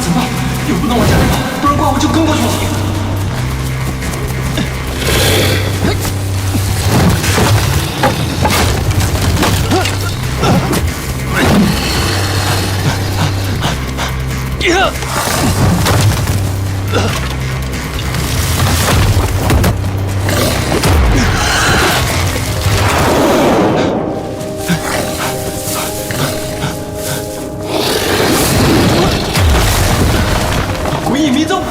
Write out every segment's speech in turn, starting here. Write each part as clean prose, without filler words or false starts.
怎么办？又不能往家里跑，不然怪物就跟过去了。诡异迷踪。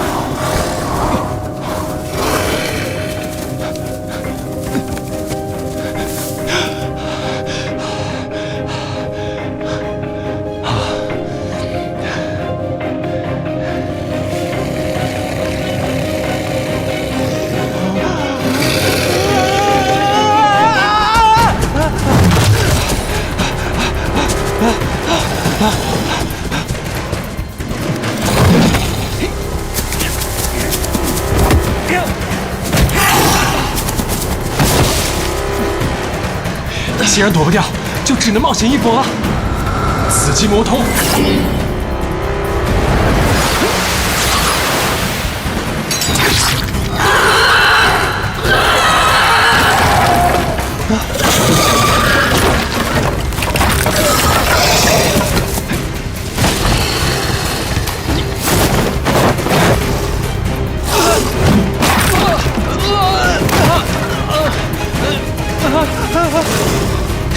既然躲不掉，就只能冒险一搏了。刺激魔通。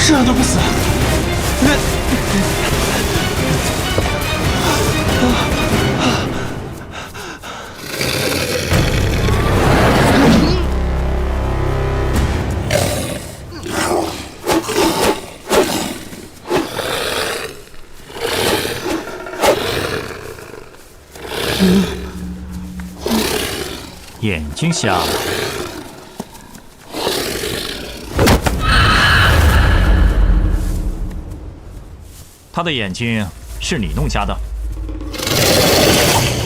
这都不死！眼睛瞎了。他的眼睛是你弄瞎的。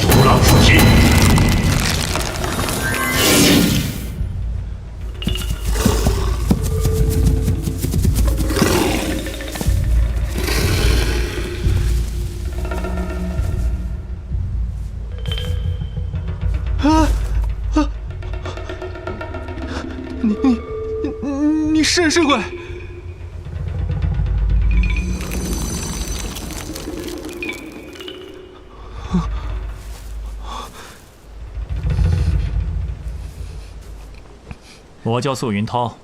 独狼附体。你是人是鬼？我叫素云涛，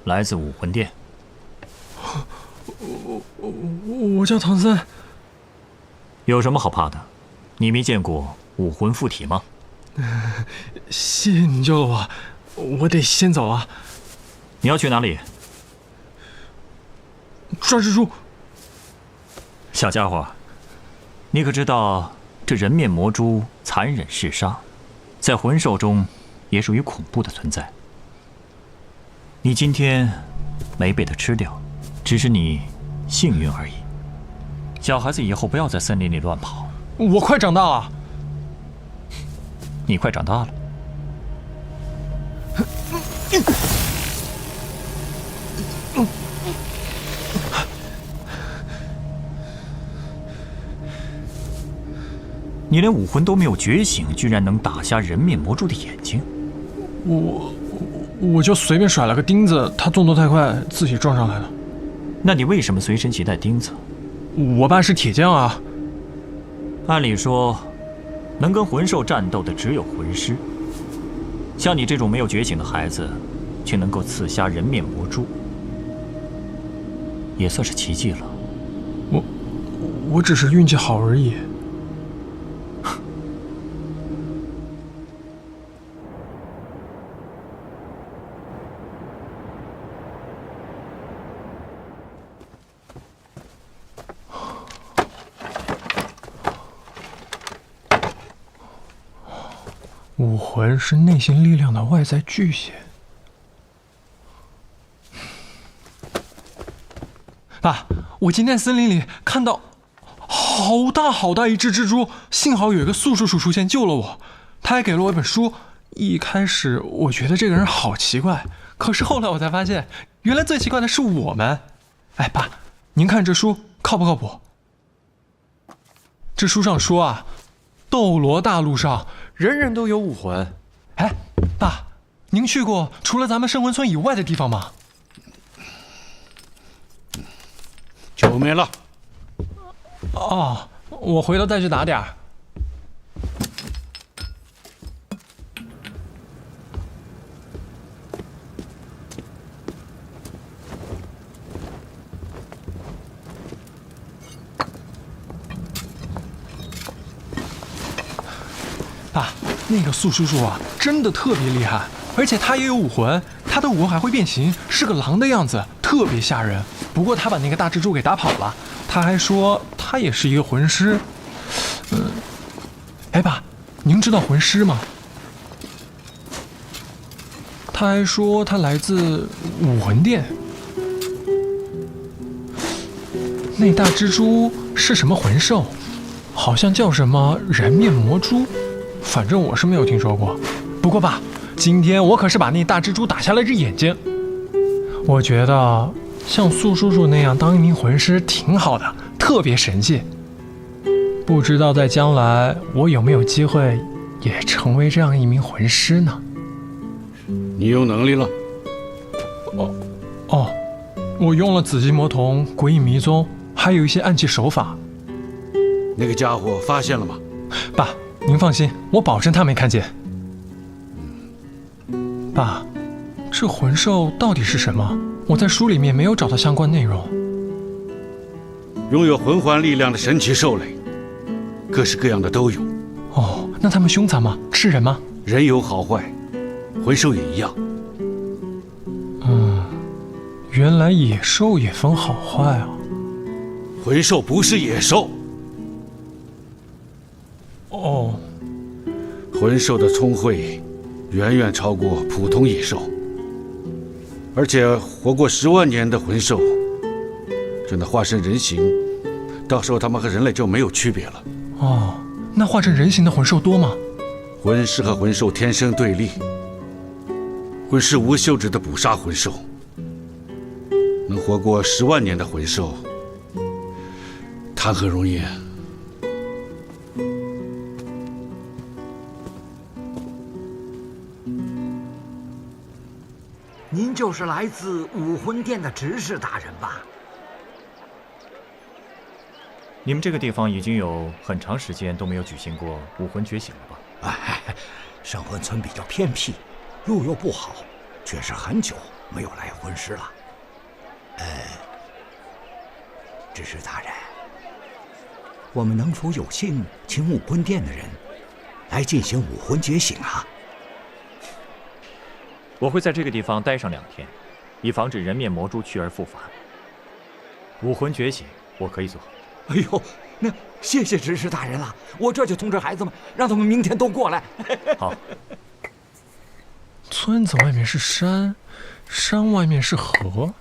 来自武魂殿。我叫唐三。有什么好怕的？你没见过武魂附体吗？谢谢你救了我，我得先走了。你要去哪里？抓蜘蛛。小家伙，你可知道这人面魔蛛残忍嗜杀，在魂兽中也属于恐怖的存在。你今天没被它吃掉，只是你幸运而已。小孩子以后不要在森林里乱跑。我快长大了。你快长大了。你连武魂都没有觉醒，居然能打瞎人面魔蛛的眼睛？我就随便甩了个钉子，它动作太快，自己撞上来了。那你为什么随身携带钉子？我爸是铁匠啊。按理说，能跟魂兽战斗的只有魂师。像你这种没有觉醒的孩子，却能够刺瞎人面魔蛛，也算是奇迹了。我只是运气好而已。武魂是内心力量的外在巨显。爸，我今天森林里看到好大好大一只蜘蛛，幸好有一个素叔叔出现救了我，他还给了我一本书。一开始我觉得这个人好奇怪，可是后来我才发现，原来最奇怪的是我们。哎，爸，您看这书靠不靠谱？这书上说啊，斗罗大陆上人人都有武魂。哎，爸，您去过除了咱们圣魂村以外的地方吗？酒没了。哦，我回头再去打点儿。爸，那个素叔叔啊，真的特别厉害，而且他也有武魂，他的武魂还会变形，是个狼的样子，特别吓人。不过他把那个大蜘蛛给打跑了，他还说他也是一个魂师。哎爸，您知道魂师吗？他还说他来自武魂殿。那大蜘蛛是什么魂兽？好像叫什么人面魔蛛，反正我是没有听说过。不过爸，今天我可是把那大蜘蛛打下了只眼睛。我觉得像素叔叔那样当一名魂师挺好的，特别神气。不知道在将来我有没有机会也成为这样一名魂师呢？你有能力了？哦，我用了紫金魔瞳、诡异迷踪，还有一些暗器手法。那个家伙发现了吗？爸，您放心，我保证他没看见。爸，这魂兽到底是什么？我在书里面没有找到相关内容。拥有魂环力量的神奇兽类，各式各样的都有。哦，那他们凶残吗？吃人吗？人有好坏，魂兽也一样。原来野兽也分好坏啊。魂兽不是野兽。哦，魂兽的聪慧远远超过普通野兽，而且活过10万年的魂兽，真的化身人形，到时候他们和人类就没有区别了。哦，那化成人形的魂兽多吗？魂师和魂兽天生对立，魂师无休止的捕杀魂兽，能活过10万年的魂兽，谈何容易啊！您就是来自武魂殿的执事大人吧？你们这个地方已经有很长时间都没有举行过武魂觉醒了吧？哎，圣魂村比较偏僻，路又不好，确实很久没有来魂师了。执事大人，我们能否有幸请武魂殿的人来进行武魂觉醒啊？我会在这个地方待上2天，以防止人面魔蛛去而复返。武魂觉醒，我可以做。哎呦，那谢谢执事大人了，我这就通知孩子们，让他们明天都过来。好。村子外面是山，山外面是河，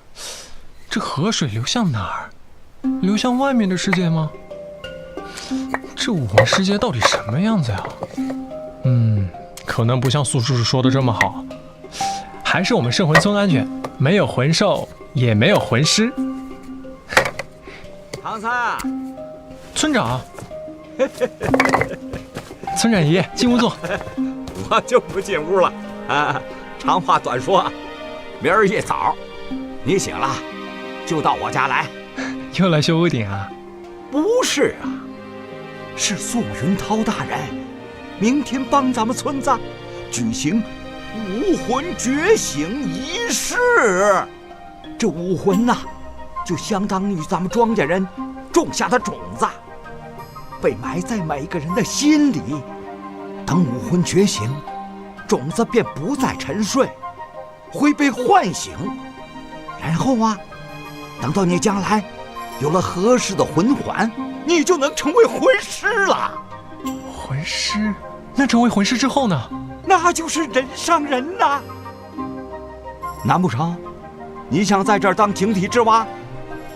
这河水流向哪儿？流向外面的世界吗？这武魂世界到底什么样子呀？可能不像苏叔叔说的这么好。还是我们圣魂村安全，没有魂兽，也没有魂师。唐三，村长，村长爷爷，进屋坐。我就不进屋了啊！长话短说，明儿一早你醒了就到我家来。又来修屋顶啊？不是啊，是素云涛大人明天帮咱们村子举行武魂觉醒仪式。这武魂呐，就相当于咱们庄稼人种下的种子，被埋在每个人的心里。等武魂觉醒，种子便不再沉睡，会被唤醒。然后啊，等到你将来有了合适的魂环，你就能成为魂师了。魂师？那成为魂师之后呢？那就是人上人呐。难不成你想在这儿当井底之蛙，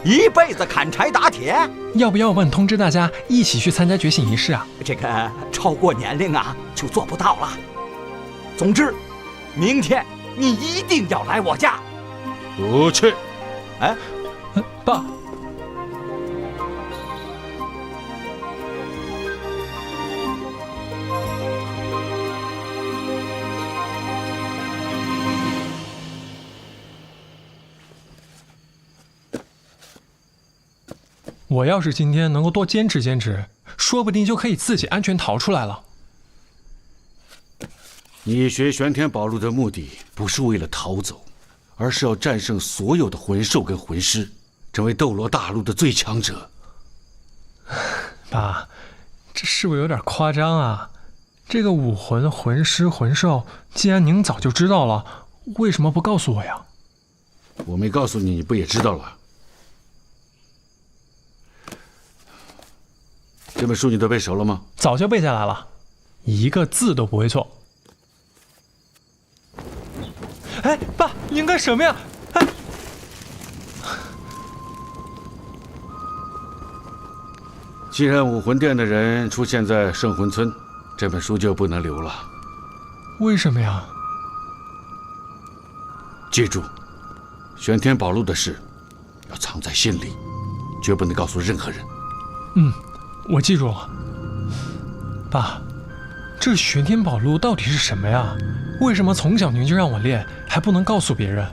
一辈子砍柴打铁？要不要我帮你通知大家一起去参加觉醒仪式啊？这个超过年龄啊就做不到了。总之，明天你一定要来我家。不去。哎，爸。我要是今天能够多坚持坚持，说不定就可以自己安全逃出来了。你学玄天宝录的目的不是为了逃走，而是要战胜所有的魂兽跟魂师，成为斗罗大陆的最强者。爸，这是不是有点夸张啊？这个武魂、魂师、魂兽，既然您早就知道了，为什么不告诉我呀？我没告诉你，你不也知道了？这本书你都背熟了吗？早就背下来了，一个字都不会错。哎，爸，您干什么呀？哎，既然武魂殿的人出现在圣魂村，这本书就不能留了。为什么呀？记住，玄天宝录的事要藏在心里，绝不能告诉任何人。我记住了。爸，这玄天宝录到底是什么呀？为什么从小您就让我练，还不能告诉别人？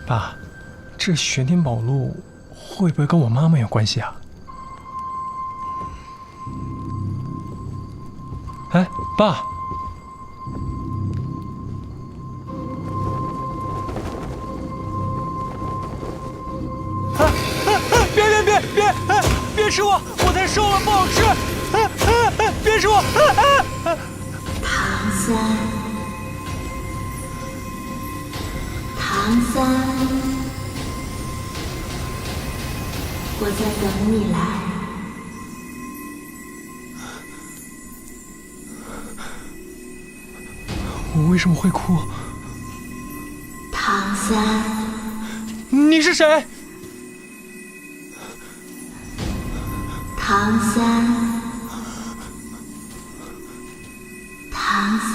爸，这玄天宝录会不会跟我妈妈有关系啊？哎，爸，别吃我，我太瘦了，不好吃！别吃我！唐三，唐三，我在等你来。我为什么会哭？唐三，你是谁？唐三，唐三，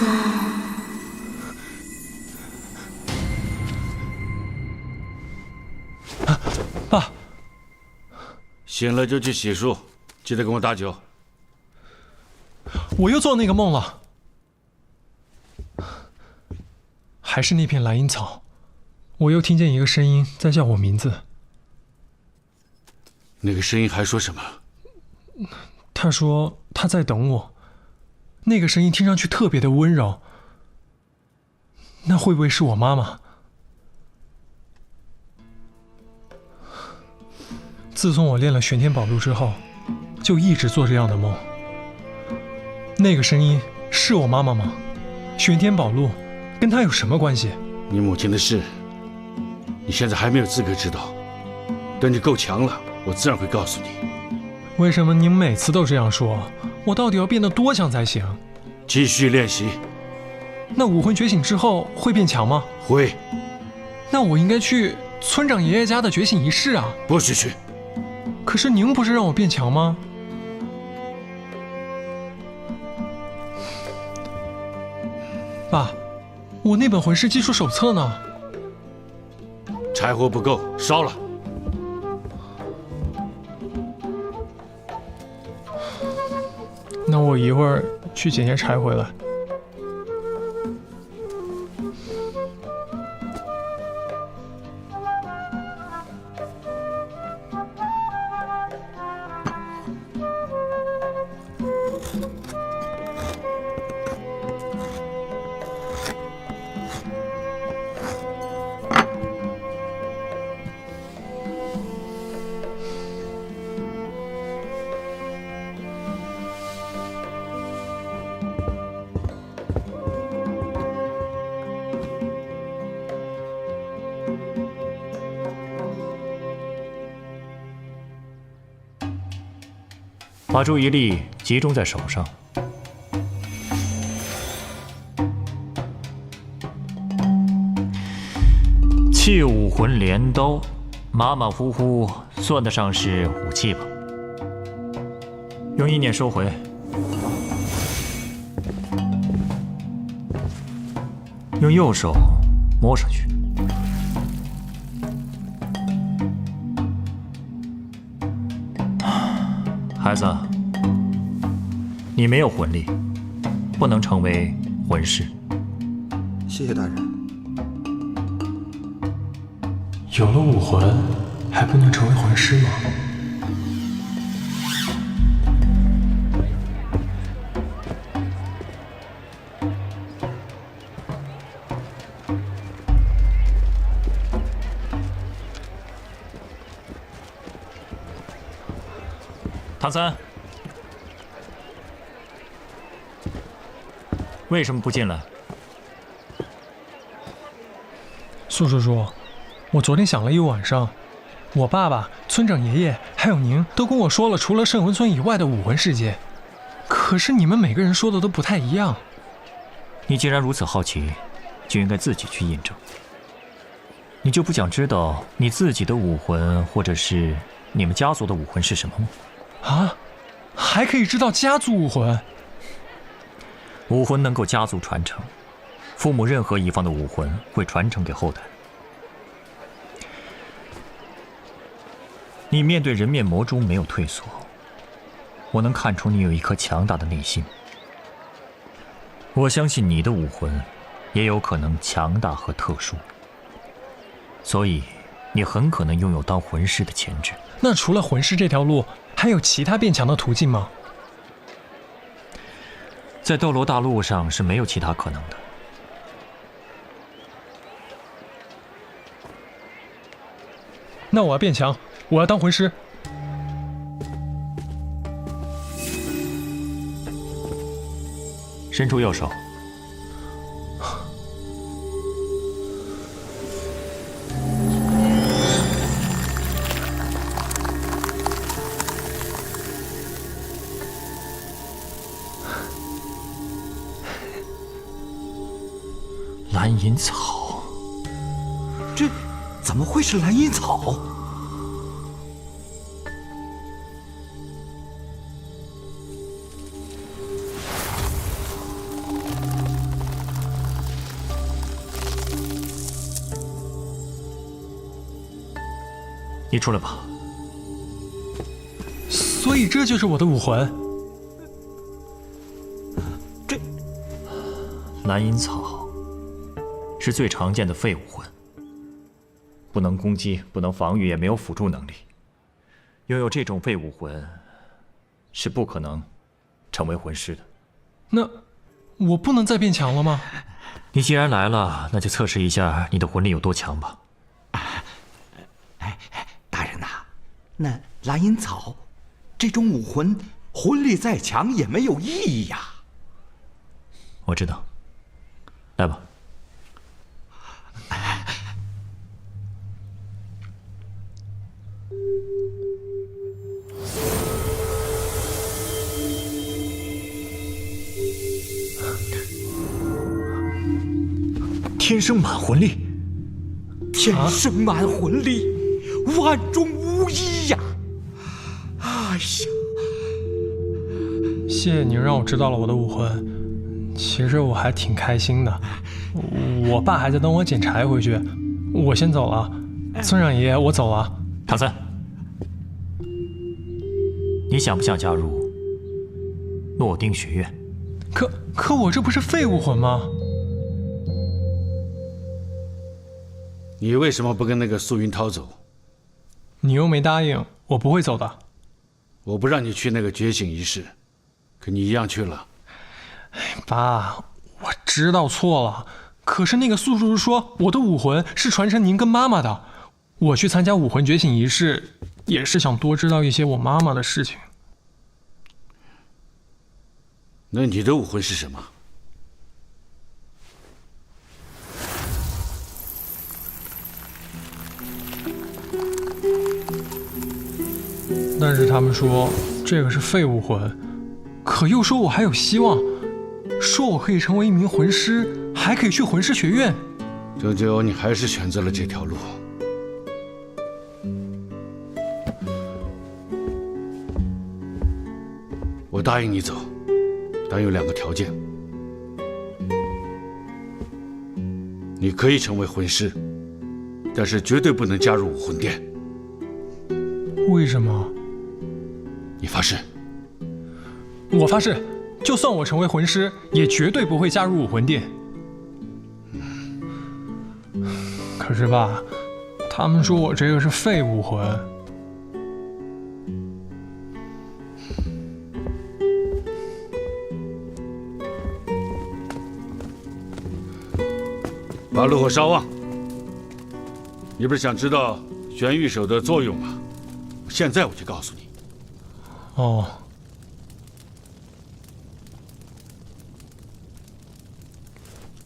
爸，醒了就去洗漱，记得跟我打酒。我又做那个梦了，还是那片蓝茵草，我又听见一个声音在叫我名字。那个声音还说什么？他说他在等我，那个声音听上去特别的温柔。那会不会是我妈妈？自从我练了玄天宝录之后，就一直做这样的梦。那个声音是我妈妈吗？玄天宝录跟她有什么关系？你母亲的事，你现在还没有资格知道。等你够强了，我自然会告诉你。为什么您每次都这样说？我到底要变得多强才行？继续练习。那武魂觉醒之后会变强吗？会。那我应该去村长爷爷家的觉醒仪式啊。不许去。可是您不是让我变强吗？爸，我那本魂师技术手册呢？柴火不够，烧了。那我一会儿去捡些柴回来。把注意力集中在手上。气武魂镰刀，马马虎虎算得上是武器吧？用意念收回。用右手摸上去。孩子，你没有魂力，不能成为魂师。谢谢大人。有了武魂，还不能成为魂师吗？唐三，为什么不进来？苏叔叔，我昨天想了一晚上，我爸爸、村长爷爷还有您都跟我说了除了圣魂村以外的武魂世界，可是你们每个人说的都不太一样。你既然如此好奇，就应该自己去印证。你就不想知道你自己的武魂，或者是你们家族的武魂是什么吗？啊，还可以知道家族武魂？武魂能够家族传承，父母任何一方的武魂会传承给后代。你面对人面魔蛛没有退缩，我能看出你有一颗强大的内心。我相信你的武魂也有可能强大和特殊，所以你很可能拥有当魂师的潜质。那除了魂师这条路，还有其他变强的途径吗？在斗罗大陆上是没有其他可能的。那我要变强，我要当魂师。伸出右手。蓝银草，这怎么会是蓝银草？你出来吧。所以这就是我的武魂。这蓝银草是最常见的废武魂，不能攻击，不能防御，也没有辅助能力。拥有这种废武魂，是不可能成为魂师的。那我不能再变强了吗？你既然来了，那就测试一下你的魂力有多强吧。大人呐，那蓝银草这种武魂，魂力再强也没有意义呀。我知道，来吧。天生满魂力，天生满魂力，万中无一呀！哎呀，谢谢您让我知道了我的武魂，其实我还挺开心的。我爸还在等我捡柴回去，我先走了。村长爷爷，我走了。唐三，你想不想加入诺丁学院？可我这不是废武魂吗？你为什么不跟那个素云涛走？你又没答应，我不会走的。我不让你去那个觉醒仪式，可你一样去了。爸，我知道错了。可是那个素叔叔说我的武魂是传承您跟妈妈的，我去参加武魂觉醒仪式，也是想多知道一些我妈妈的事情。那你的武魂是什么？但是他们说这个是废武魂，可又说我还有希望，说我可以成为一名魂师，还可以去魂师学院。终究你还是选择了这条路。我答应你走，但有2个条件。你可以成为魂师，但是绝对不能加入武魂殿。为什么？你发誓？我发誓，就算我成为魂师，也绝对不会加入武魂殿。可是爸，他他们说我这个是废武魂。把炉火烧旺。你不是想知道玄玉手的作用吗？现在我就告诉你。哦。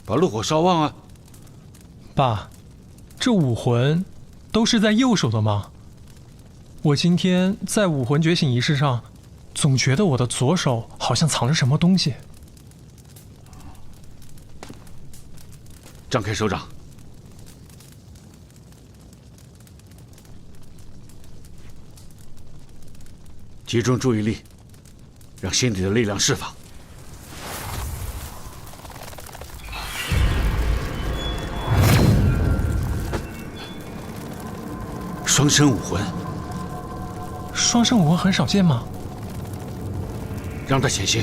把炉火烧旺啊！爸，这武魂都是在右手的吗？我今天在武魂觉醒仪式上，总觉得我的左手好像藏着什么东西。张开手掌，集中注意力，让心底的力量释放。双生武魂，双生武魂很少见吗？让它显形。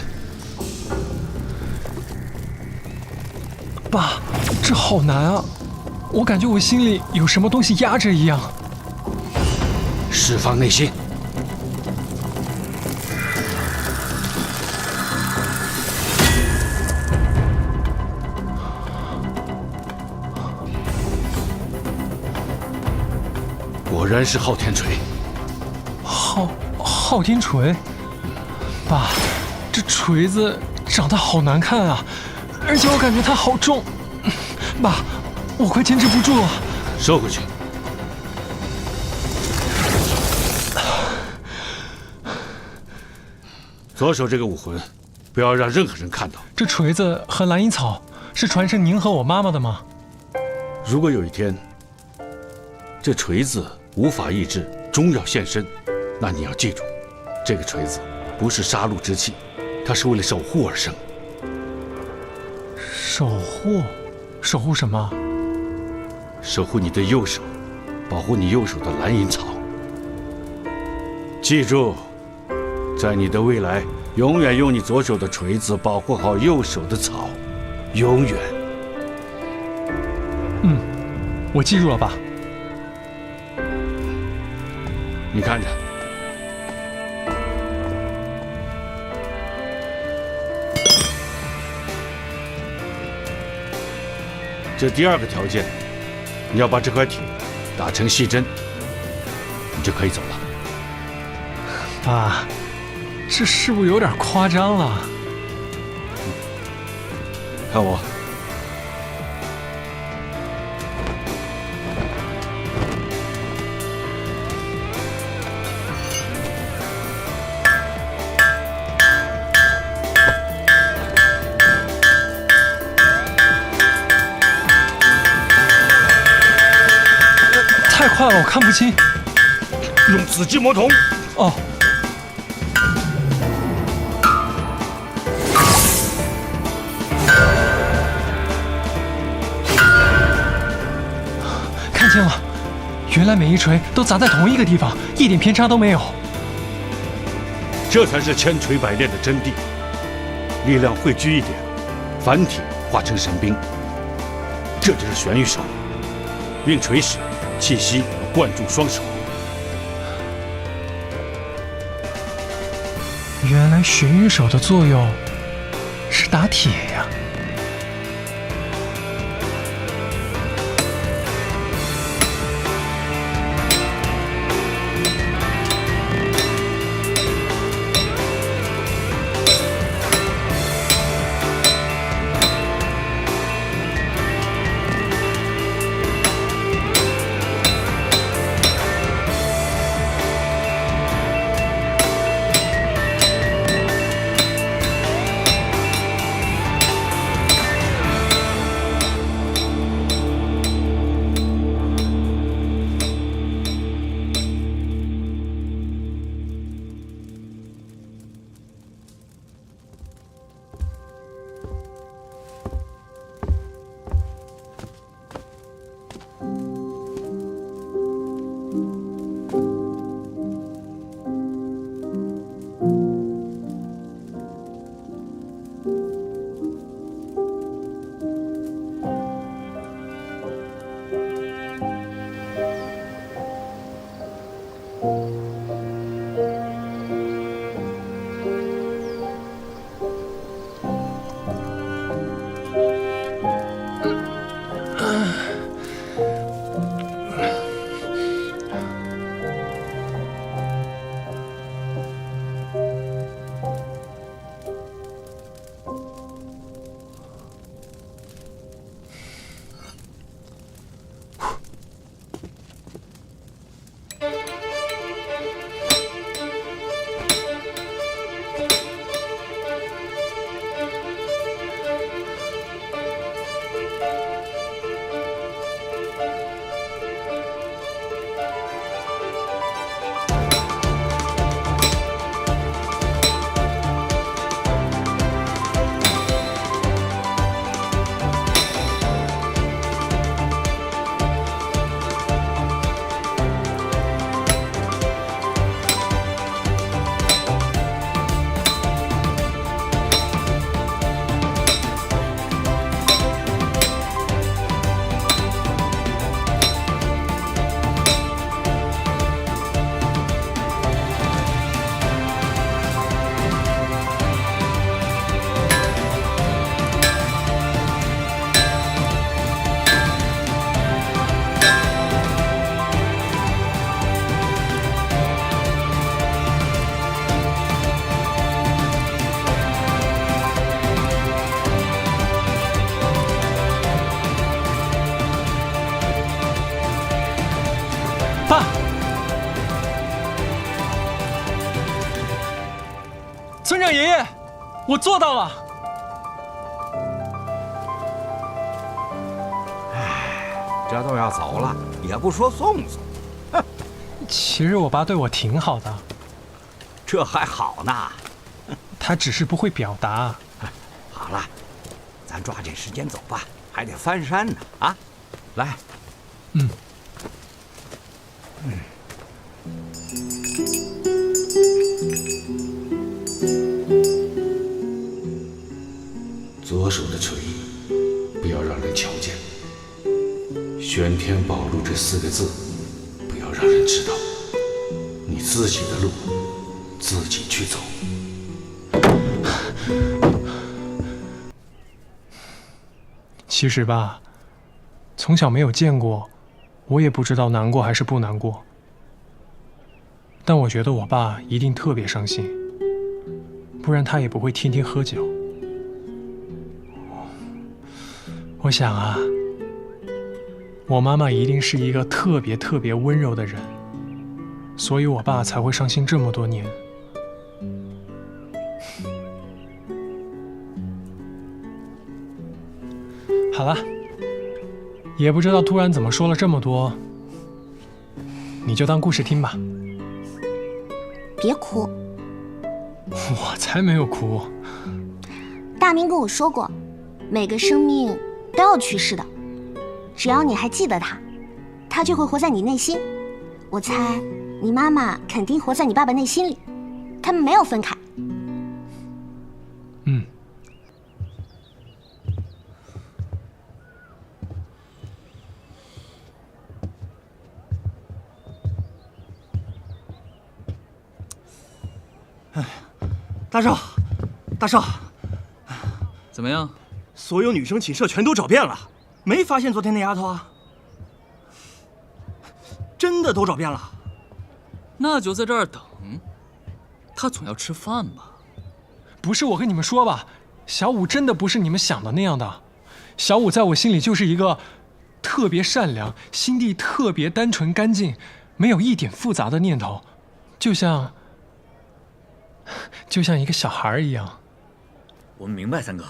爸，这好难啊！我感觉我心里有什么东西压着一样。释放内心。果然是昊天锤。昊天锤。爸，这锤子长得好难看啊，而且我感觉它好重。爸，我快坚持不住了。收回去。左手这个武魂，不要让任何人看到。这锤子和蓝银草是传承您和我妈妈的吗？如果有一天，这锤子无法抑制，终要现身，那你要记住，这个锤子不是杀戮之器，它是为了守护而生。守护？守护什么？守护你的右手，保护你右手的蓝银草。记住，在你的未来，永远用你左手的锤子保护好右手的草，永远。我记住了，爸。你看着，这第二个条件，你要把这块铁打成细针，你就可以走了。爸，这是不是有点夸张了？看我。太快了，我看不清。用紫金魔瞳。哦。看见了，原来每一锤都砸在同一个地方，一点偏差都没有。这才是千锤百炼的真谛。力量汇聚一点，凡体化成神兵。这就是玄玉手。运锤时，气息要灌注双手。原来玄玉手的作用是打铁呀。爸，村长爷爷，我做到了。这都要走了，也不说送送，其实我爸对我挺好的，这还好呢。他只是不会表达。好了，咱抓紧时间走吧，还得翻山呢啊！来，左手的锤，不要让人瞧见。玄天宝录这4个字，不要让人知道。你自己的路，自己去走。其实吧，从小没有见过，我也不知道难过还是不难过。但我觉得我爸一定特别伤心，不然他也不会天天喝酒。我想啊，我妈妈一定是一个特别温柔的人，所以我爸才会伤心这么多年。好了，也不知道突然怎么说了这么多，你就当故事听吧。别哭，我才没有哭。大明跟我说过，每个生命都要去世的，只要你还记得他，他就会活在你内心。我猜你妈妈肯定活在你爸爸内心里，他们没有分开。嗯。大少，大少，怎么样？所有女生寝舍全都找遍了，没发现昨天那丫头啊。真的都找遍了。那就在这儿等，她总要吃饭吧？不是我跟你们说吧，小五真的不是你们想的那样的。小五在我心里就是一个特别善良、心地特别单纯干净、没有一点复杂的念头，就像一个小孩一样。我们明白，三哥。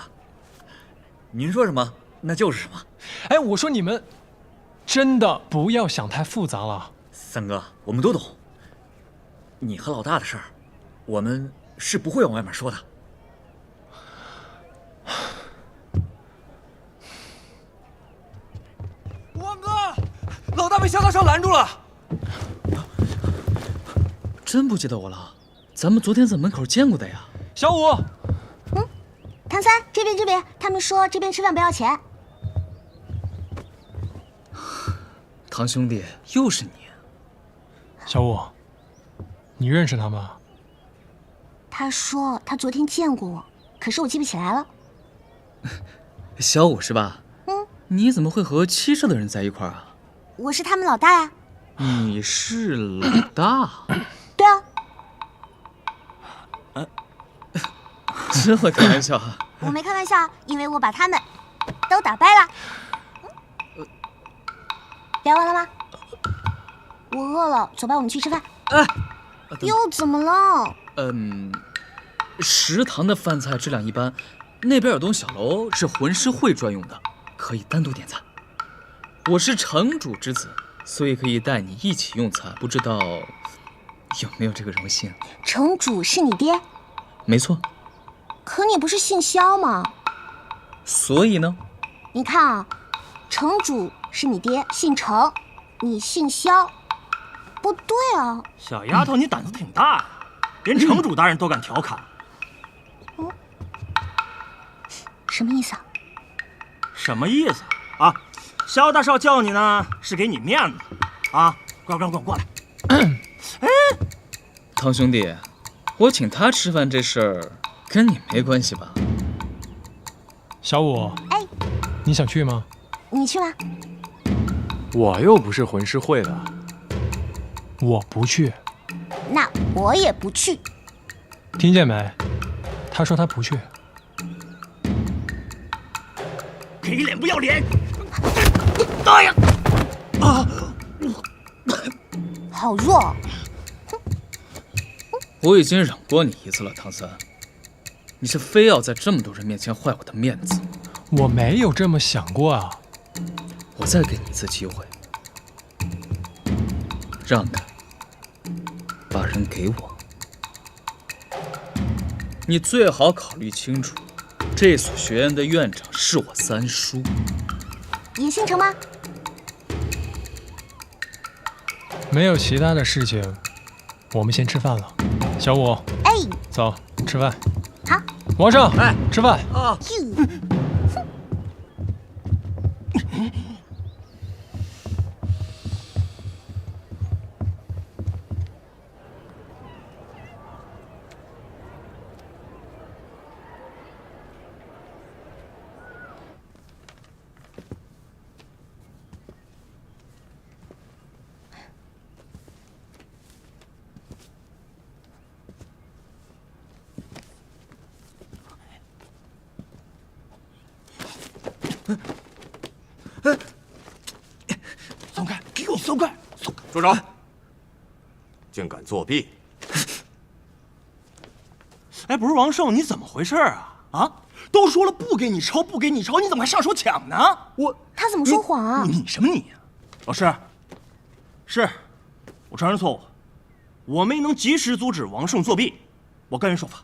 您说什么，那就是什么。哎，我说你们真的不要想太复杂了。三哥，我们都懂。你和老大的事儿，我们是不会往外面说的。王哥，老大被萧大少拦住了。真不记得我了？咱们昨天在门口见过的呀。小五，唐三，这边，他们说这边吃饭不要钱。堂兄弟，又是你。小五，你认识他吗？他说他昨天见过我，可是我记不起来了。小五是吧？你怎么会和7社的人在一块儿啊？我是他们老大呀。你是老大？对啊。真会开玩笑啊！我没开玩笑，因为我把他们都打败了。聊完了吗？我饿了，走吧，我们去吃饭。又怎么了？食堂的饭菜质量一般，那边有栋小楼是魂师会专用的，可以单独点餐。我是城主之子，所以可以带你一起用餐，不知道有没有这个荣幸？城主是你爹？没错。可你不是姓萧吗？所以呢？你看啊，城主是你爹，姓程，你姓萧，不对啊。小丫头，你胆子挺大呀，连城主大人都敢调侃。什么意思啊？什么意思啊？萧大少叫你呢，是给你面子啊！乖，过来。堂兄弟，我请他吃饭这事儿跟你没关系吧？小五，你想去吗？你去吗？我又不是魂师会的。我不去。那我也不去。听见没？他说他不去。给脸不要脸！大呀！啊！好弱。我已经忍过你一次了，唐三，你是非要在这么多人面前坏我的面子？我没有这么想过啊。我再给你一次机会，让开，把人给我。你最好考虑清楚，这所学院的院长是我三叔。也姓程吗？没有其他的事情，我们先吃饭了。小五，哎，走，吃饭。好。王胜，吃饭。啊，松开，给我松开！住手！竟敢作弊！哎，不是王胜，你怎么回事啊？啊，都说了不给你抄，不给你抄，你怎么还上手抢呢？他怎么说谎啊？你什么你？老师，是我承认错误，我没能及时阻止王胜作弊，我跟人说法。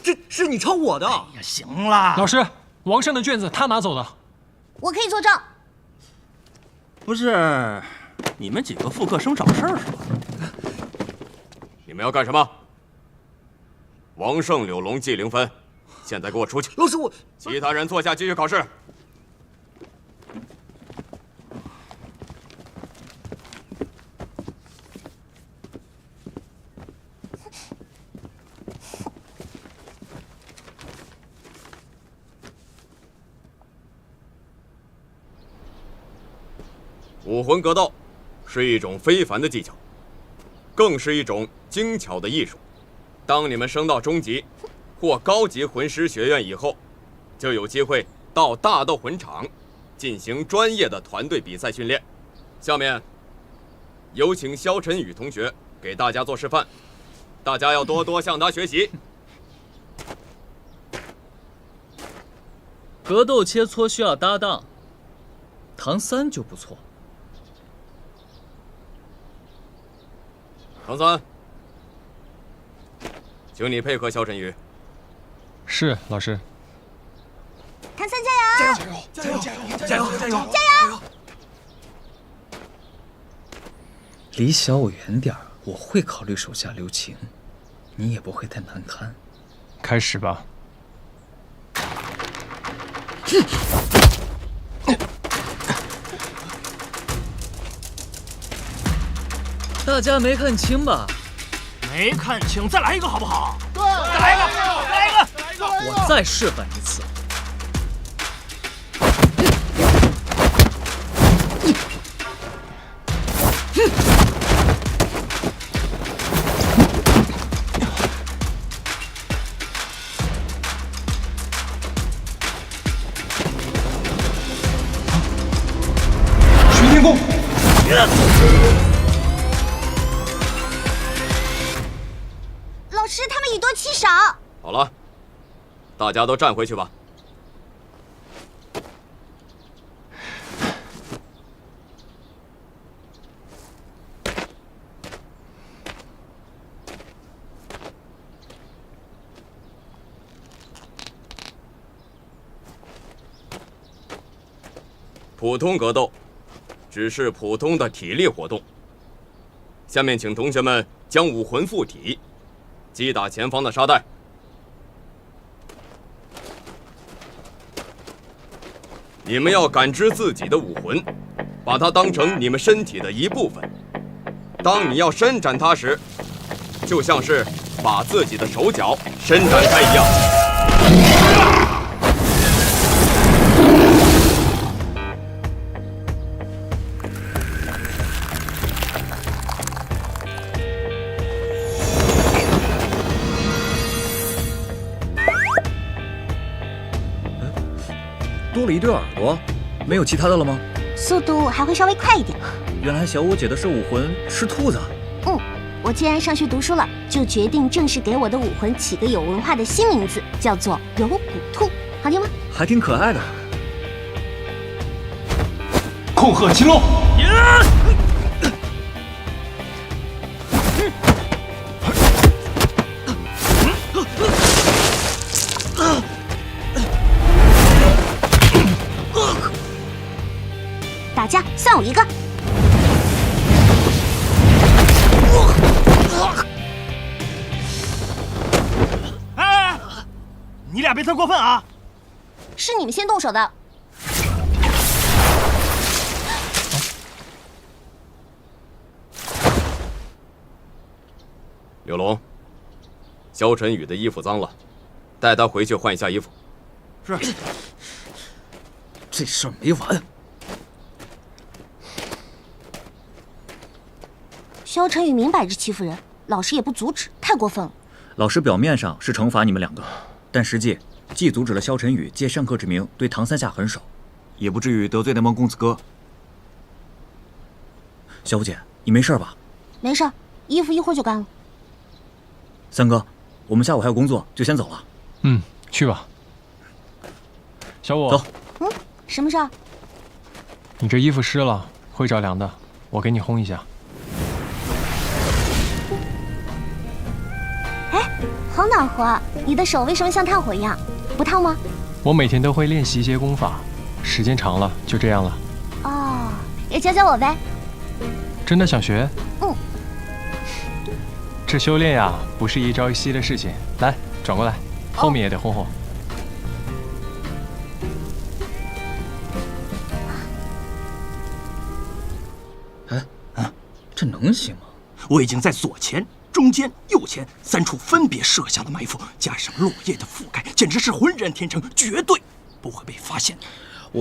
这是你抄我的。哎呀，行啦，老师，王胜的卷子他拿走的。我可以作证。不是，你们几个复课生找事儿是吧？你们要干什么？王胜、柳龙、季凌帆，现在给我出去！老师，我……其他人坐下继续考试。武魂格斗是一种非凡的技巧，更是一种精巧的艺术。当你们升到中级或高级魂师学院以后，就有机会到大斗魂场进行专业的团队比赛训练。下面有请肖晨宇同学给大家做示范，大家要多多向他学习。格斗切磋需要搭档，唐三就不错。唐三，请你配合肖晨宇。是，老师。唐三加油！加油！加油！加油！加油！加油！离小我远点儿，我会考虑手下留情，你也不会太难堪。开始吧。大家没看清吧？没看清，再来一个好不好？对，再来一个，再来一个！我再示范一次。玄天功。老师，他们以多欺少。好了，大家都站回去吧。普通格斗只是普通的体力活动。下面请同学们将武魂附体，击打前方的沙袋。你们要感知自己的武魂，把它当成你们身体的一部分。当你要伸展它时，就像是把自己的手脚伸展开一样。多了一对耳朵，没有其他的了吗？速度还会稍微快一点。原来小五姐的摄武魂是兔子。我既然上学读书了，就决定正式给我的武魂起个有文化的新名字，叫做柔骨兔，好听吗？还挺可爱的。控鹤青龙。打架算我一个。哎，你俩别太过分啊！是你们先动手的。柳龙，萧晨宇的衣服脏了，带他回去换一下衣服。是。这事儿没完。萧晨宇明摆着欺负人，老师也不阻止，太过分了。老师表面上是惩罚你们两个，但实际既阻止了萧晨宇借上课之名对唐三下狠手，也不至于得罪那帮公子哥。小五姐，你没事吧？没事，衣服一会儿就干了。三哥，我们下午还有工作，就先走了。嗯，去吧。小五，走。嗯，什么事儿？你这衣服湿了，会着凉的，我给你烘一下。好暖和，你的手为什么像炭火一样？不烫吗？我每天都会练习一些功法，时间长了就这样了。哦，也教教我呗。真的想学？嗯。这修炼呀，不是一朝一夕的事情。来，转过来，后面也得烘烘。这能行吗？我已经在左前、中间、右前3处分别设下了埋伏，加上落叶的覆盖，简直是浑然天成，绝对不会被发现。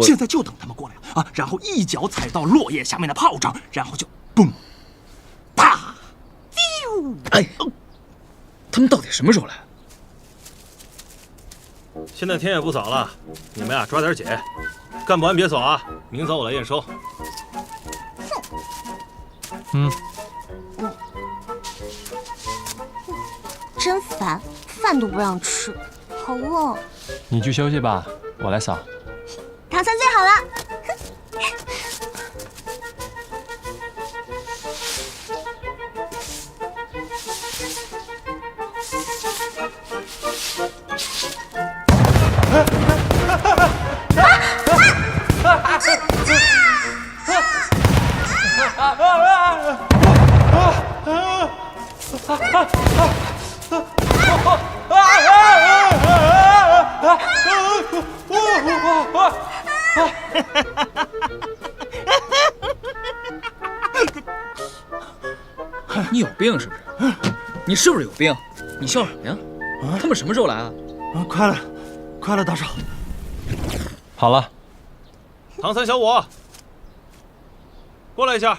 现在就等他们过来啊，然后一脚踩到落叶下面的炮仗，然后就嘣，啪，丢！哎，他们到底什么时候来？现在天也不早了，你们呀抓点紧，干不完别走啊，明早我来验收。真烦，饭都不让吃，好饿。你去休息吧，我来扫。唐三最好了。你有病是不是？你是不是有病？你笑什么呀？他们什么时候来啊？快了，大少。好了，唐三小五，过来一下。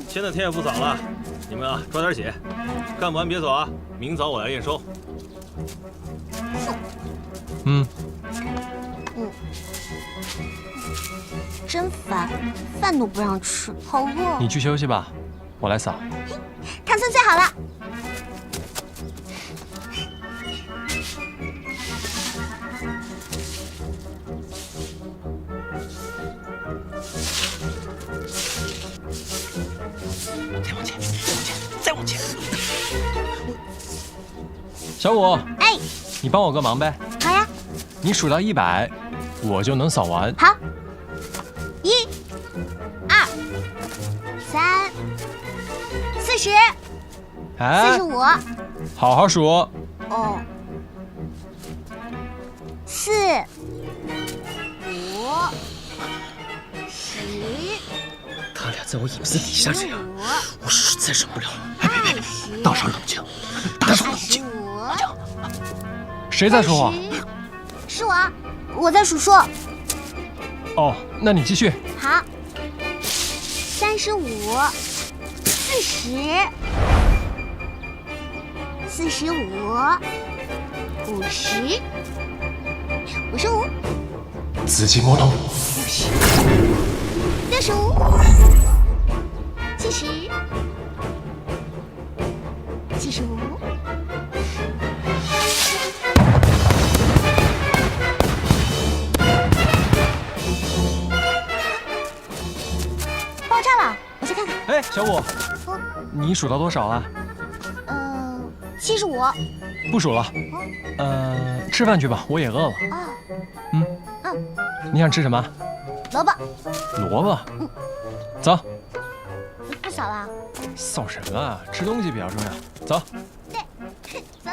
现在天也不早了，你们啊抓点紧，干不完别走啊，明早我来验收。真烦，饭都不让吃，好饿。你去休息吧，我来扫。唐三最好了。再往前。小五，哎，你帮我个忙呗。好呀。你数到100，我就能扫完。好。1、2、3、40、45。好好数。哦。4、5、10。他俩在我影子底下这样，我实在忍不了了。别，大少冷静，大少冷静。谁在说话？是我在数数。哦，那你继续。好，35、40、45、50、55、紫金魔龙。 65、70、75。爆炸了，我去看看。哎，小五，你数到多少了？75。不数了。吃饭去吧，我也饿了。啊。你想吃什么？萝卜。萝卜。走。不扫了。扫什么啊？吃东西比较重要。走。对，走。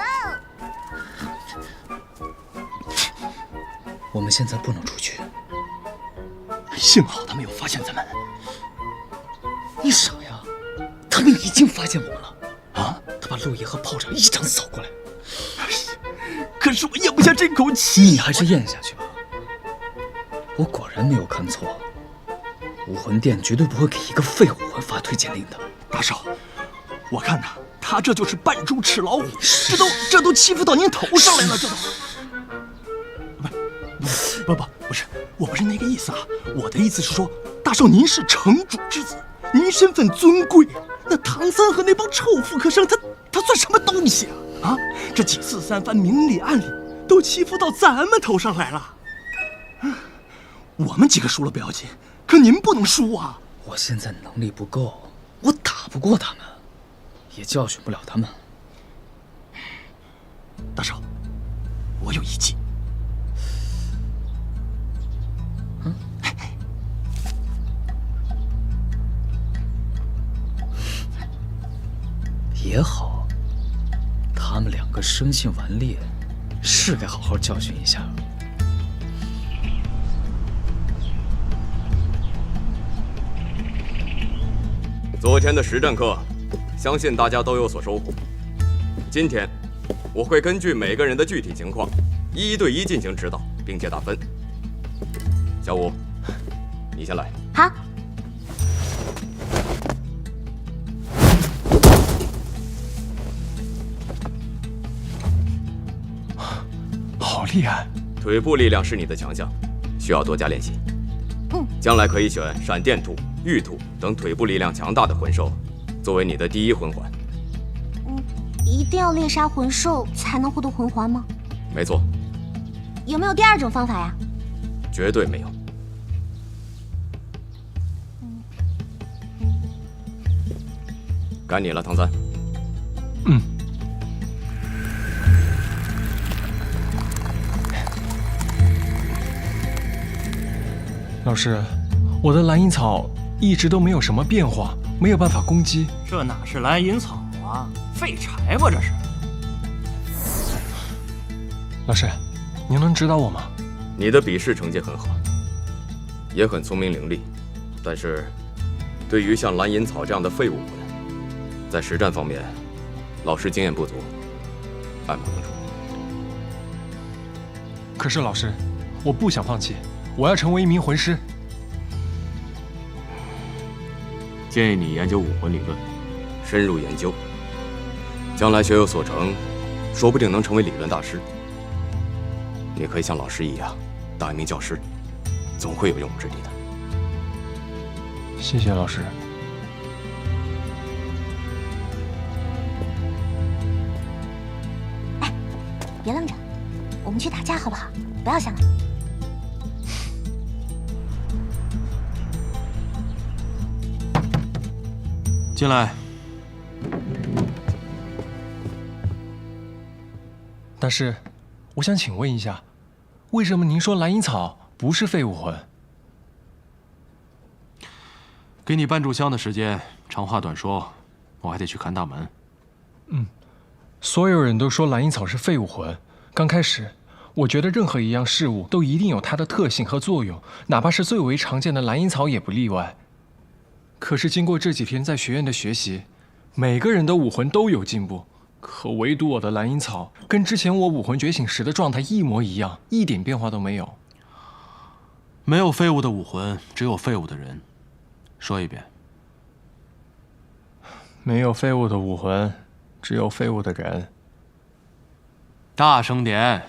我们现在不能出去。幸好他没有发现咱们。你傻呀？他们已经发现我们了。啊！他把陆爷和炮长一掌扫过来。可是我咽不下这口气。你还是咽下去吧。我果然没有看错，武魂殿绝对不会给一个废武魂发推荐令的。大少，我看呐，他这就是扮猪吃老虎，这都欺负到您头上来了，这都。不是，我不是那个意思啊，我的意思是说，大少您是城主之子，您身份尊贵，那唐三和那帮臭副科生，他算什么东西啊？啊，这几次三番明里暗里都欺负到咱们头上来了。我们几个输了不要紧，可您不能输啊！我现在能力不够，我打不过他们，也教训不了他们。大少，我有一计。也好，他们两个生性顽劣，是该好好教训一下。昨天的实战课，相信大家都有所收获。今天，我会根据每个人的具体情况，1对1进行指导，并且打分。小五，你先来。好。好厉害！腿部力量是你的强项，需要多加练习。将来可以选闪电兔、玉兔等腿部力量强大的魂兽，作为你的第一魂环。一定要猎杀魂兽才能获得魂环吗？没错。有没有第二种方法呀？绝对没有。该你了，唐三。老师，我的蓝银草一直都没有什么变化，没有办法攻击。这哪是蓝银草啊，废柴吧这是。老师，您能指导我吗？你的笔试成绩很好，也很聪明伶俐，但是，对于像蓝银草这样的废物魂，在实战方面，老师经验不足，爱莫能助。可是老师，我不想放弃。我要成为一名魂师。建议你研究武魂理论，深入研究，将来学有所成，说不定能成为理论大师。你可以像老师一样，当一名教师，总会有用武之地的。谢谢老师。哎，别愣着，我们去打架好不好？不要想了。进来。大师，我想请问一下，为什么您说蓝银草不是废武魂？给你搬炷香的时间，长话短说，我还得去看大门。所有人都说蓝银草是废武魂。刚开始，我觉得任何一样事物都一定有它的特性和作用，哪怕是最为常见的蓝银草也不例外。可是经过这几天在学院的学习，每个人的武魂都有进步，可唯独我的蓝银草跟之前我武魂觉醒时的状态一模一样，一点变化都没有。没有废物的武魂，只有废物的人。说一遍。没有废物的武魂，只有废物的人。大声点。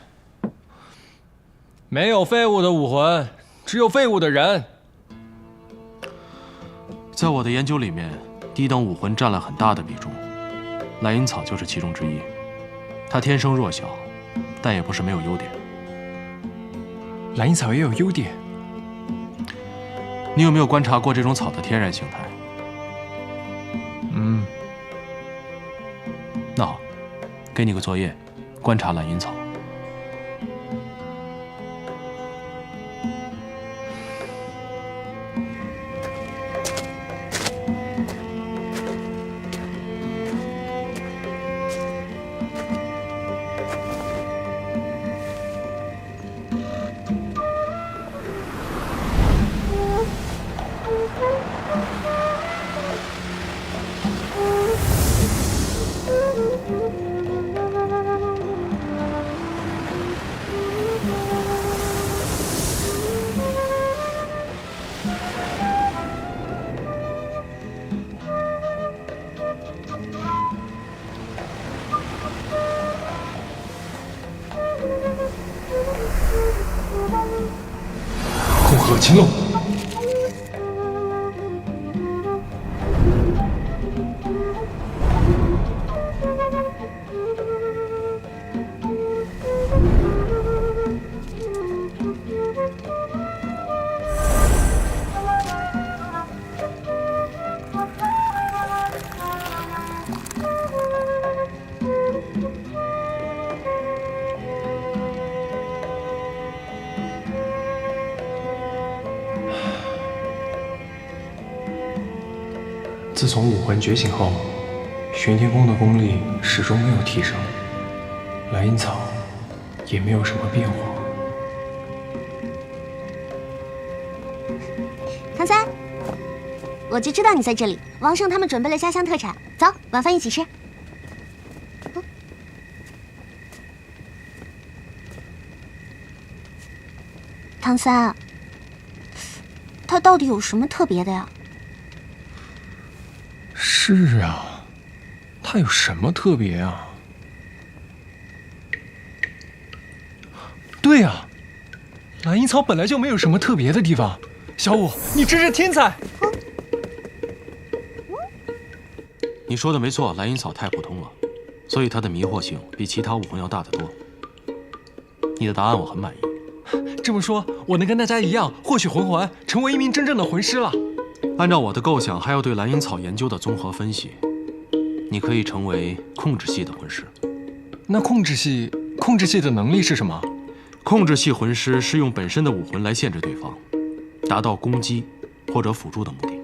没有废物的武魂，只有废物的人。在我的研究里面，低等武魂占了很大的比重，蓝银草就是其中之一。它天生弱小，但也不是没有优点。蓝银草也有优点。你有没有观察过这种草的天然形态？那好，给你个作业，观察蓝银草。共和青龙。自从武魂觉醒后，玄天宫的功力始终没有提升，蓝银草也没有什么变化。唐三，我就知道你在这里。王胜他们准备了家乡特产，走，晚饭一起吃。唐三，他到底有什么特别的呀？是啊，他有什么特别啊？对啊，蓝银草本来就没有什么特别的地方。小五，你真是天才！你说的没错，蓝银草太普通了，所以它的迷惑性比其他武魂要大得多。你的答案我很满意。这么说，我能跟大家一样获取魂环，成为一名真正的魂师了。按照我的构想，还有对蓝银草研究的综合分析，你可以成为控制系的魂师。那控制系的能力是什么？控制系魂师是用本身的武魂来限制对方，达到攻击或者辅助的目的。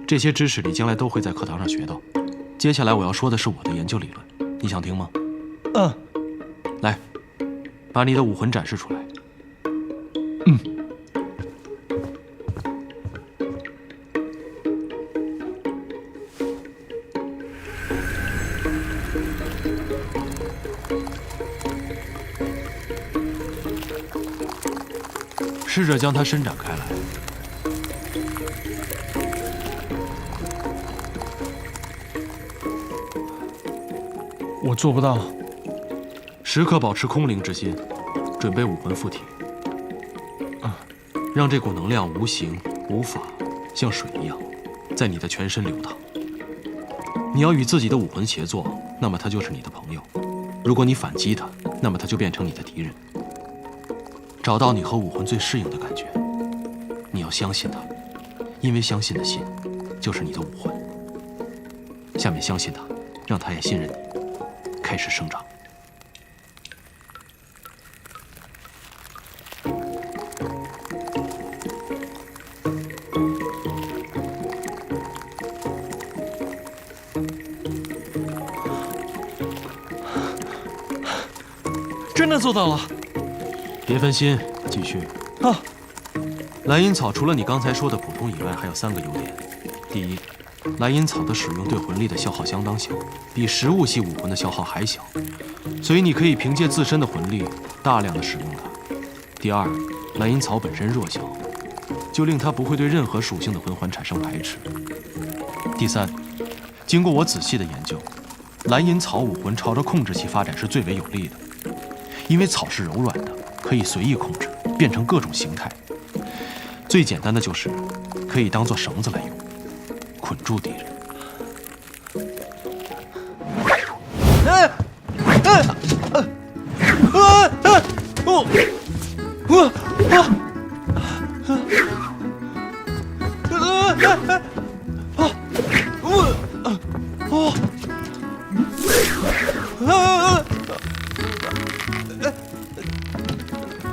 这些知识你将来都会在课堂上学到。接下来我要说的是我的研究理论，你想听吗？来，把你的武魂展示出来。试着将它伸展开来。我做不到。时刻保持空灵之心，准备武魂附体。让这股能量无形无法，像水一样，在你的全身流淌。你要与自己的武魂协作，那么它就是你的朋友；如果你反击它，那么它就变成你的敌人。找到你和武魂最适应的感觉，你要相信它，因为相信的心就是你的武魂。下面相信它，让它也信任你，开始生长。真的做到了。别分心，继续。蓝银草除了你刚才说的普通以外，还有3个优点。第一，蓝银草的使用对魂力的消耗相当小，比食物系武魂的消耗还小，所以你可以凭借自身的魂力大量的使用它。第二，蓝银草本身弱小，就令它不会对任何属性的魂环产生排斥。第三，经过我仔细的研究，蓝银草武魂朝着控制系发展是最为有利的，因为草是柔软的，可以随意控制，变成各种形态。最简单的就是可以当做绳子来用，捆住敌人。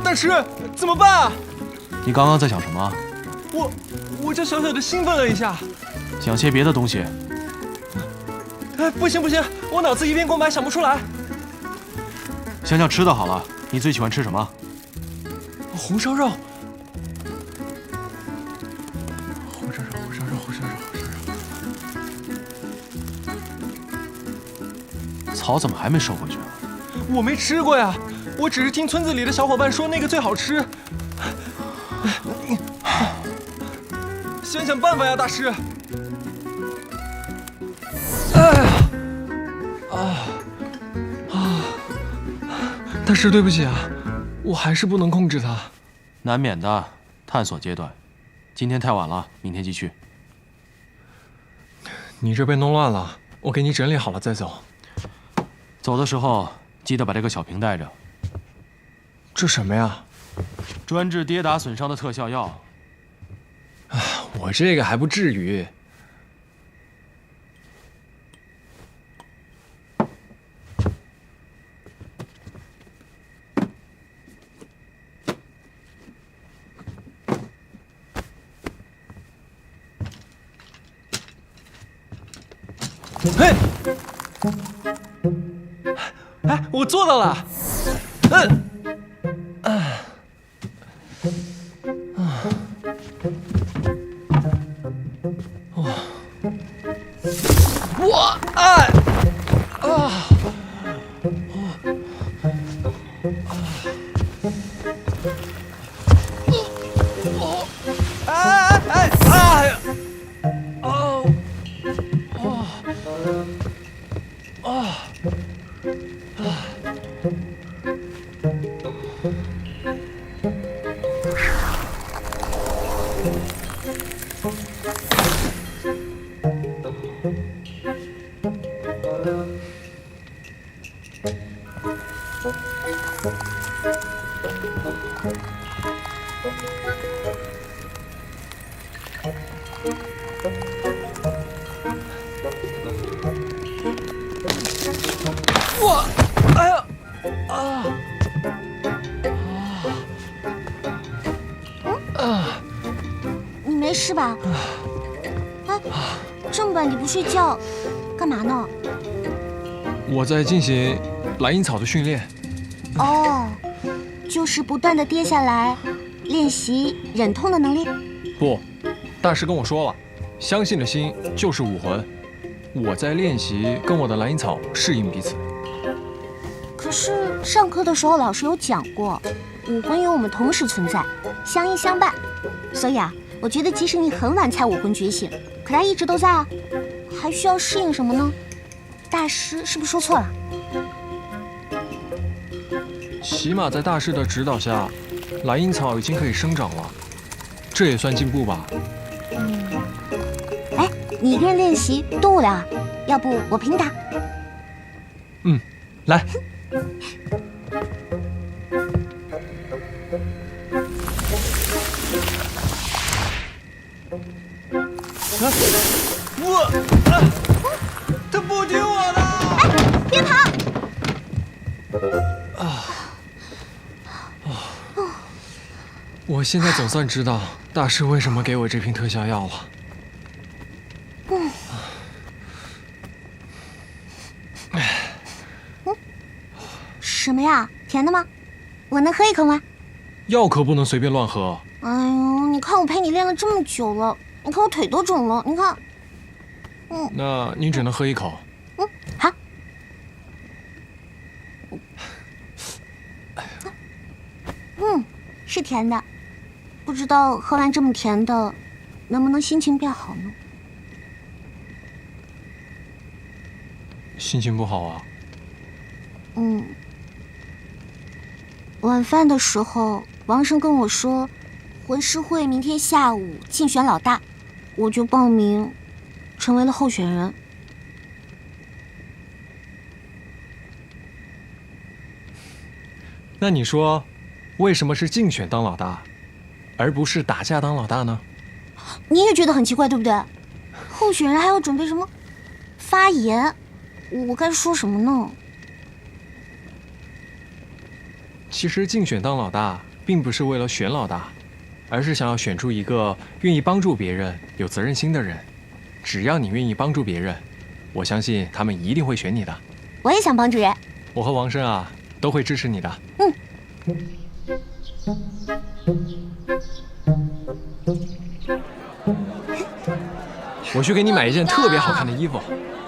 大师，怎么办啊？你刚刚在想什么？我就小小的兴奋了一下。想些别的东西。哎，不行，我脑子一片空白，想不出来。想想吃的好了，你最喜欢吃什么？红烧肉。草怎么还没收回去啊？我没吃过呀，我只是听村子里的小伙伴说那个最好吃。想想办法呀，大师。大师，对不起啊，我还是不能控制它。难免的，探索阶段。今天太晚了，明天继续。你这被弄乱了，我给你整理好了再走。走的时候记得把这个小瓶带着。这什么呀？专治跌打损伤的特效药。我这个还不至于。嘿，哎，我做到了。我爱啊！哎呀，你没事吧？哎，这么晚你不睡觉，干嘛呢？我在进行蓝银草的训练。哦，就是不断的跌下来，练习忍痛的能力。不，大师跟我说了，相信的心就是武魂。我在练习跟我的蓝银草适应彼此。可是上课的时候老师有讲过，武魂与我们同时存在，相依相伴。所以啊，我觉得即使你很晚才武魂觉醒，可它一直都在啊，还需要适应什么呢？大师是不是说错了？起码在大师的指导下，蓝银草已经可以生长了，这也算进步吧。哎，你一个人练习多无聊啊，要不我陪你打？来。他不听我的！哎，别跑！我现在总算知道大师为什么给我这瓶特效药了。什么呀？甜的吗？我能喝一口吗？药可不能随便乱喝。哎呦，你看我陪你练了这么久了，你看我腿都肿了，你看。那你只能喝一口。好。是甜的，不知道喝完这么甜的，能不能心情变好呢？心情不好啊？晚饭的时候，王生跟我说，魂师会明天下午竞选老大，我就报名，成为了候选人。那你说，为什么是竞选当老大，而不是打架当老大呢？你也觉得很奇怪，对不对？候选人还要准备什么发言，我该说什么呢？其实竞选当老大，并不是为了选老大，而是想要选出一个愿意帮助别人、有责任心的人。只要你愿意帮助别人，我相信他们一定会选你的。我也想帮助人。我和王生啊，都会支持你的。我去给你买一件特别好看的衣服。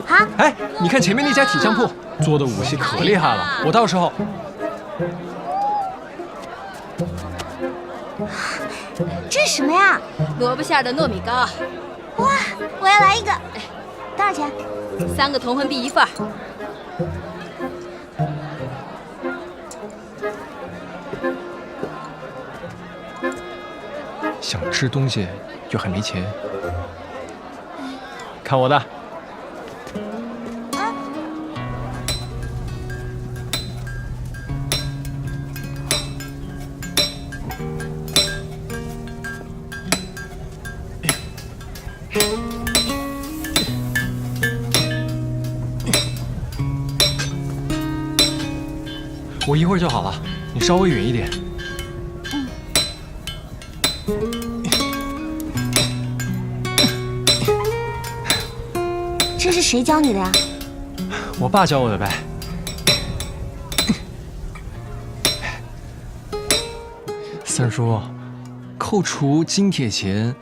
好。哎，你看前面那家铁匠铺做的武器可厉害了，我到时候。这是什么呀？萝卜馅的糯米糕。哇，我要来一个。多少钱？3个铜魂币1份。想吃东西又还没钱，看我的！我一会儿就好了，你稍微远一点。这是谁教你的呀？我爸教我的呗。三叔，扣除津贴钱，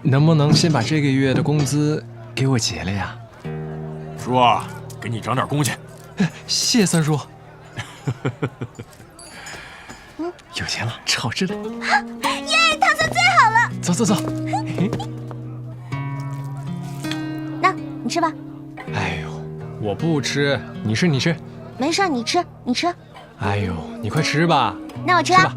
能不能先把这个月的工资给我结了呀？叔啊，给你涨点工钱。谢谢三叔。有钱了，吃好吃的。耶，糖蒜最好了！走走走。那你吃吧。哎呦，我不吃，你吃你吃。没事，你吃你吃。哎呦，你快吃吧。那我吃了。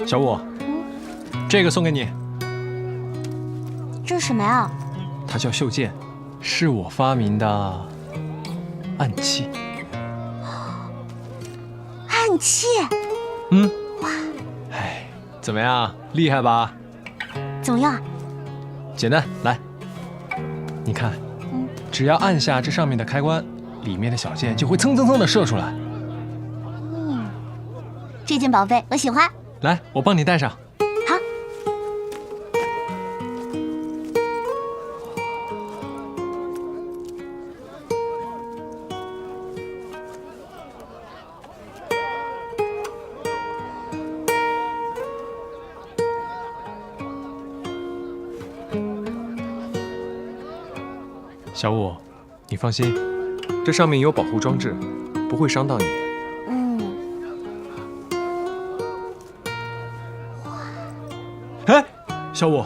小五，这个送给你。这是什么呀？它叫袖剑，是我发明的暗器。暗器？哇！哎，怎么样，厉害吧？怎么样？简单，来，你看，只要按下这上面的开关，里面的小箭就会蹭蹭蹭的射出来。这件宝贝我喜欢。来，我帮你戴上。好。小五，你放心，这上面有保护装置，不会伤到你。哎，小五，